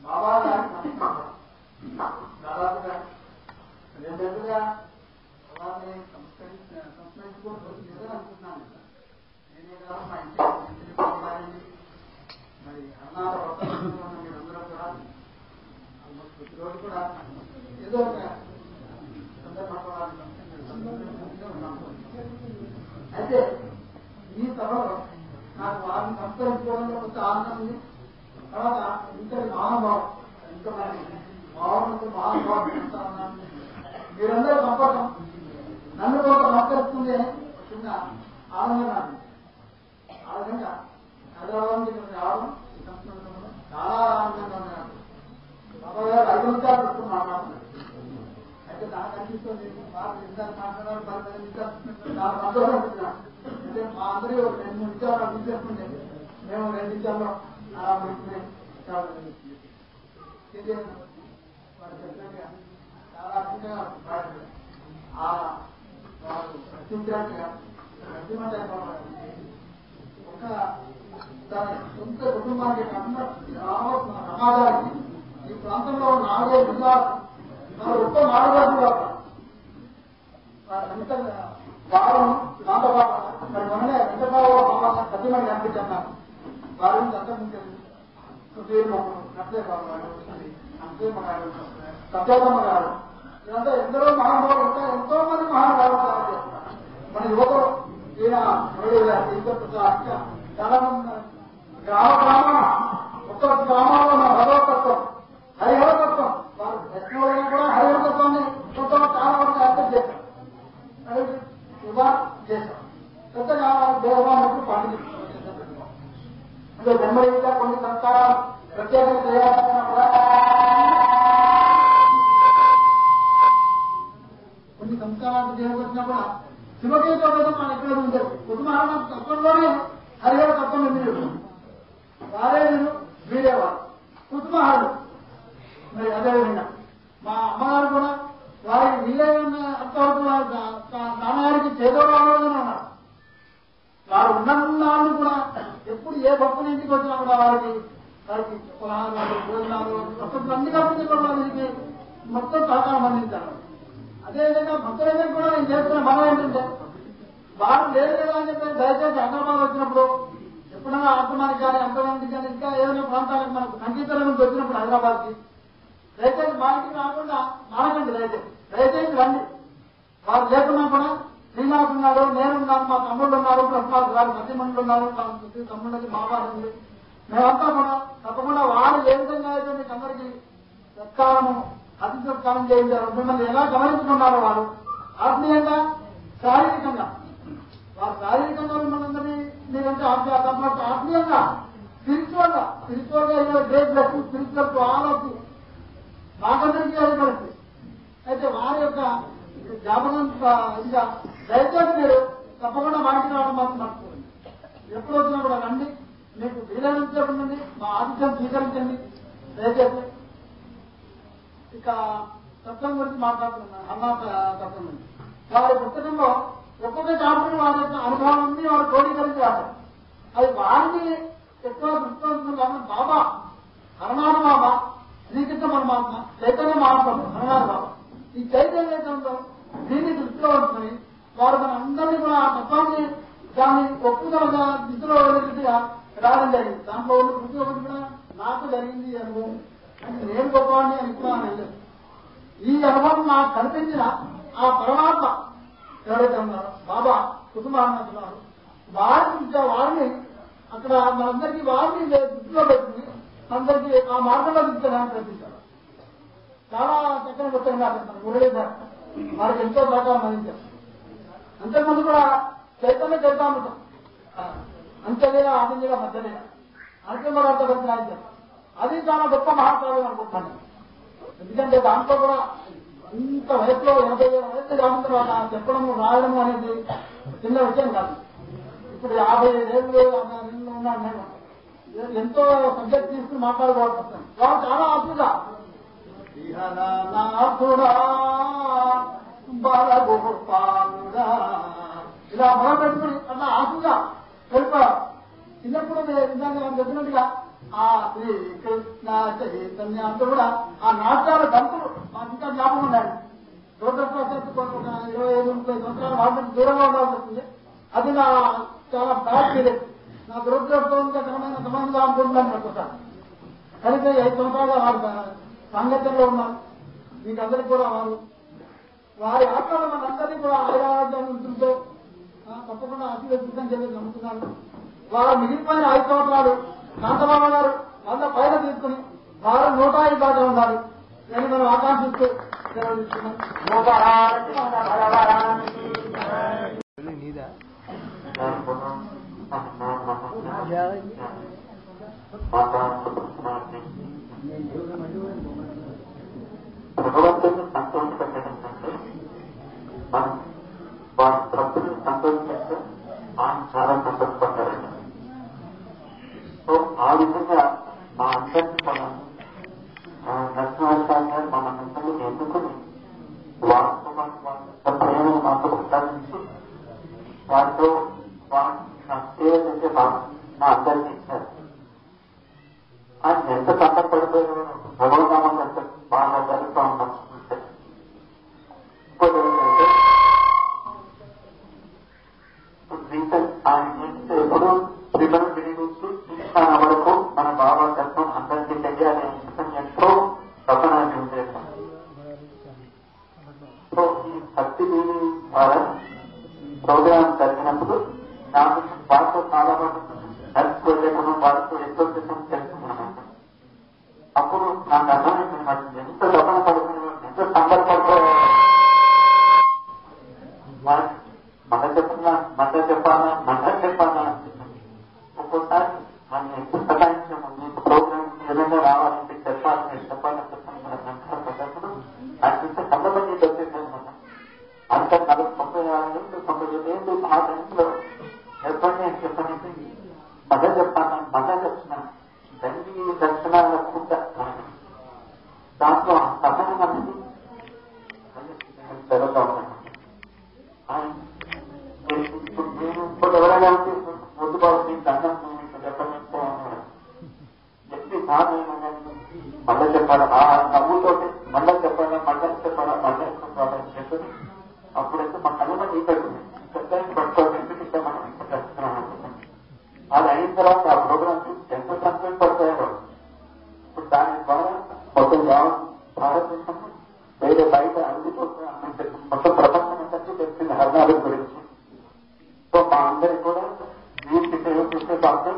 బాబా దాదాపుగా రెండుగా అలాగే సంస్కరించుకోవచ్చు అనుకుంటున్నాను. నేనే కాదు మా ఇంటి మరి అన్నార మీరందరూ కూడా ఆల్మోస్ట్ ప్రతిరోజు కూడా ఏదో ఒక అయితే ఈ సభలో నాకు వారిని సంస్కరించుకోవడంలో కొంత ఆనందం ఉంది. తర్వాత ఇంత మహానుభావం ఇంత మంది భావనతో మహానుభావం మీరందరూ సంపర్కం నన్ను కొంత సంస్కరిస్తుంది చిన్న ఆనందంగా ఆ విధంగా హైదరాబాద్ నుంచి ఇక్కడ రావడం ఈ సంస్కృతంలో చాలా ఆనందంగా ఉంది. నాకు బాబా గారు 5 నిమిషాలు వస్తూ మాట్లాడుతున్నారు. అయితే నాకు అనిపిస్తుంది వాళ్ళు నిమిషాలు మాట్లాడారు 10 నిమిషాలు చాలా సంతోషం అనిపిస్తున్నాను. అంటే మా అందరూ 2 నిమిషాలు అనిపిస్తుంటే మేము 2 నిమిషాల్లో అలా పెట్టుకునే వారు చెప్పినట్టుగా చాలా అద్భుతంగా వారు రచించినట్టుగా ఒక తన సొంత కుటుంబానికి సమాజానికి ఈ ప్రాంతంలో 4 జిల్లాలు గొప్ప మానవాళ్ళు వారు దాంతో పాటు మరి మొన్ననే వెంకటరావు సత్యమని కనిపించారు. వారి నుంచి అంతర్మించారు నరసింహ గారు సత్యోదమ్మ గారు ఇదంతా ఎందరో మహానుభావులు ఇంకా ఎంతో మంది మహానుభావులు తయారు చేస్తున్నారు. మన యువకులు ఈయన చాలా మంది గ్రామాన ఒక్క గ్రామాల్లో మన భగవతత్వం హరిహరతత్వం వారు యజ్ఞంలో కూడా హరిహరతత్వాన్ని కొంత చాలా వరకు అర్థం చేశారు. అది యువ చేశారు. పెద్దగా దేవాలయం పండుగ అంటే జన్మరీత్యా కొన్ని సంస్కారాలు ప్రత్యేకంగా చేయాల్సిన కొన్ని సంస్కారాలు చేయవలసినా కూడా శివకేతో కోసం మన ఎక్కడ ఉండదు. కుటుంబాల తత్వంలోనే హరిహర తత్వం ఎందుకు వారే వీరేవారు కుటుంబాలు. మరి అదేవిధంగా మా అమ్మగారు కూడా వారికి వీలైన అంతవరకు నాన్నగారికి చేదోడాలని ఉన్నారు. వారు ఉన్నన్నాళ్ళు కూడా ఎప్పుడు ఏ భక్తుల ఇంటికి వచ్చినా కూడా వారికి పొలాలు భోజనాలు అన్ని కప్పుకోవడానికి మొత్తం సహకారం అందించారు. అదేవిధంగా భక్తులందరూ కూడా నేను చేస్తున్న మనం ఏంటంటే వారు లేదు కదా అని చెప్పి దయచేసి హైదరాబాద్ వచ్చినప్పుడు ఎప్పుడైనా ఆత్మానికి కానీ అంతమందికి కానీ ఇంకా ఏదైనా ప్రాంతాలకు మనకు సంగీతం నుంచి వచ్చినప్పుడు హైదరాబాద్కి దయచేసి మా ఇంటికి రాకుండా మానకండి. దయచేసి రండి. వారు లేకున్నా కూడా శ్రీనివాస్ ఉన్నారు, నేనున్నాను, మా తమ్ముళ్ళు ఉన్నారు, ప్రసాద్ గారు సత్యమణులు ఉన్నారు, తమ్ముళ్ళకి మా వారు ఉంది. మేమంతా కూడా తప్పకుండా వారు ఏ విధంగా అయితే మీకు అందరికీ సత్కారము అతిథి సత్కారం చేయించారు. మిమ్మల్ని ఎలా గమనించుకున్నారో వారు ఆత్మీయంగా శారీరకంగా వారు శారీరకంగా మిమ్మల్ని అందరినీ మీరంటే ఆత్మీయంగా స్పిరిచువల్ గా great bless spiritual to all of you మాకందరికీ అది పరిస్థితి. అయితే వారి యొక్క జ్ఞాపకం ఇదిగా దయచేసి మీరు తప్పకుండా మాటికి రావడం మాత్రం మర్చిపోండి. ఎప్పుడు వచ్చినా కూడా రండి. మీకు వీలైనంత ఉండండి. మా ఆతిథ్యం స్వీకరించండి దయచేసి. ఇక తత్వం గురించి మాట్లాడుతున్నాను. అన్నా తత్వం గురించి వారి పుస్తకంలో ఒక్కొక్క చాప్టర్ వారి యొక్క అనుభవాన్ని వారు క్రోడీకరించి రాశారు. అది వారిని ఎక్కువ దృష్టి బాబా హరనాథ బాబా శ్రీకృష్ణ పరమాత్మ చైతన్య మహాప్రభు హరనాథ బాబా ఈ చైతన్యంలో దీన్ని దృష్టిలో ఉంచుకొని వారు మన అందరినీ కూడా ఆ తత్వాన్ని దాన్ని ఒప్పుదలగా దిశలో వెళ్ళినట్టుగా రావడం జరిగింది. దాంట్లో ఉన్న ప్రతి ఒక్కటి కూడా నాకు జరిగింది అనుభవం అంటే నేను గొప్పవాడిని అని కూడా వెళ్ళలేదు. ఈ అనుభవం నాకు కనిపించిన ఆ పరమాత్మ ఎవరైతే ఉన్నారో బాబా కుటుంబాన్నంటున్నారు వారిని అక్కడ మనందరికీ వారిని దృష్టిలో పెట్టుకుని అందరికీ ఆ మార్గంలో దించడానికి ప్రయత్నించారు. చాలా చక్కని పుస్తకంగా మురళీధర్ వారికి ఎంతో సహకారం అందించారు. అంతకుముందు కూడా చైతన్య చైతామృతం అంత్యలీల ఆదిలీల మధ్యలీల అంతిమరార్థ రాయించారు. అది చాలా గొప్ప మహాకావ్యం అనుకుంటున్నాను. ఎందుకంటే దాంట్లో కూడా అంత వయసులో 80 వయసు రాసిన తర్వాత చెప్పడం రాయడం అనేది చిన్న విషయం కాదు. ఇప్పుడు 55 ఏళ్ళు ఉన్నాను నేను. ఎంతో సబ్జెక్ట్ తీసుకుని మాట్లాడుకోవాల్సి వస్తాను. వాళ్ళు చాలా ఆత్మగా బాలగోపాల మొదలు పెట్టుకుని అట్లా ఆశగా వెళ్ళిపోయారు. చిన్నప్పుడు నిజంగా మనం చెప్పినట్టుగా ఆ శ్రీకృష్ణ చైతన్య అంతా కూడా ఆ నాట్యాల దంతులు మాకు ఇంకా జ్ఞాపకం ఉండాలి. దురదృష్టవశాత్తు 25-30 సంవత్సరాలు వాళ్ళకి దూరంగా ఉండాల్సి వస్తుంది. అది నా చాలా బ్యాడ్ ఫీలింగ్. నా దురదృష్టకరమైన సమయంగా అనుకుంటున్నాను అనుకుంటాను. కలిసి 5 సంవత్సరాలుగా వారు సాంగత్యంలో ఉన్నారు. మీకందరికీ కూడా వారి ఆత్మలో మనందరినీ కూడా ఆయురారోగ్యంతో తప్పకుండా ఆశీర్వదించడం చెప్పి నమ్ముతున్నాను. వారు మిగిలిపోయిన 5 సంవత్సరాలు కాంతబాబు గారు 100 పైన తీసుకుని వారు 105 దాకా ఉండాలి అని మనం ఆకాంక్షిస్తూ సెలవుస్తున్నాం. భగవంతుని సంతోషపెట్టడం కంటే మనం వారి భక్తులను సంతోషిస్తే ఆయన చాలా సంతోషపడ్డారండి. సో ఆ విధంగా మా అందరినీ మనం నరసింహాచార్య గారు మన అందరూ ఎన్నుకుని వాస్తవాన్ని ప్రేమను మాకు ప్రసాదించి వారితో సేవ చేసే మా అందరికీ ఇచ్చారు. ఆయన ఎంత సంతపడిపోయారో భగవద్నామం ఎంత బాగా జరుగుతూ ఉన్నాం. ఇంకోటి ఏంటంటే రీసెంట్ ఆయన ఎప్పుడు శ్రీమన్ గిరి నుంచి కృష్ణ వరకు మన బాబా తత్వం అందరికీ తెలియాలి ఎంతో తపనాన్ని ఉండేది. సో ఈ భక్తి దీని ద్వారా ప్రోగ్రాం జరిగినప్పుడు నాకు వారితో చాలా మంది హెల్ప్ వెళ్ళేటప్పుడు వారితో ఎంతో సిద్ధం చేస్తున్నాను. అప్పుడు నాకు అర్థమైంది ఎంత తపన పడుతున్నా ఎంత సందర్భపడుతున్నా మళ్ళీ చెప్పాలా ఒక్కోసారి మనం ఎంత సతాయించాము. మీకు ప్రోగ్రామ్ ఏదైనా రావాలంటే చెప్పాలంటే చెప్పాలన్నప్పుడు అది కొంతమంది వచ్చేసారనమాట. అంత 90 ఏళ్ళు 95 ఏళ్ళు ఆ టైంలో చెప్పండి మళ్ళీ చెప్తున్నా తండ్రి దర్శనాలు అనుకుంటా దాంట్లో తపన అనేది జరుగుతూ ఉన్నాను. నేను ఇప్పుడు ఎవరైనా ముందు బాబు దండం చెప్పడంతో చెప్పి మళ్ళీ చెప్పాలి ఆ నవ్వుతోటి మళ్ళీ చెప్పాలా మళ్ళీ చెప్పి అప్పుడైతే మా కళ్ళ ఈ పెడుతుంది చెప్తానికి పట్టుకోవాలి మనం ఇంత చేస్తున్నాం అనుకుంటున్నాం. అది అయిన తర్వాత ఆ ప్రోగ్రామ్స్ ఎంత సంతోషపడతాయో ఇప్పుడు దాని ద్వారా మొత్తం భారతదేశం వేరే బయట అందిపోతుంది మొత్తం ప్రపంచం అంతటి తెలిసింది హరినాథం గురించి. సో మా అందరికి కూడా వీరికి సేవ చేసే డాక్టర్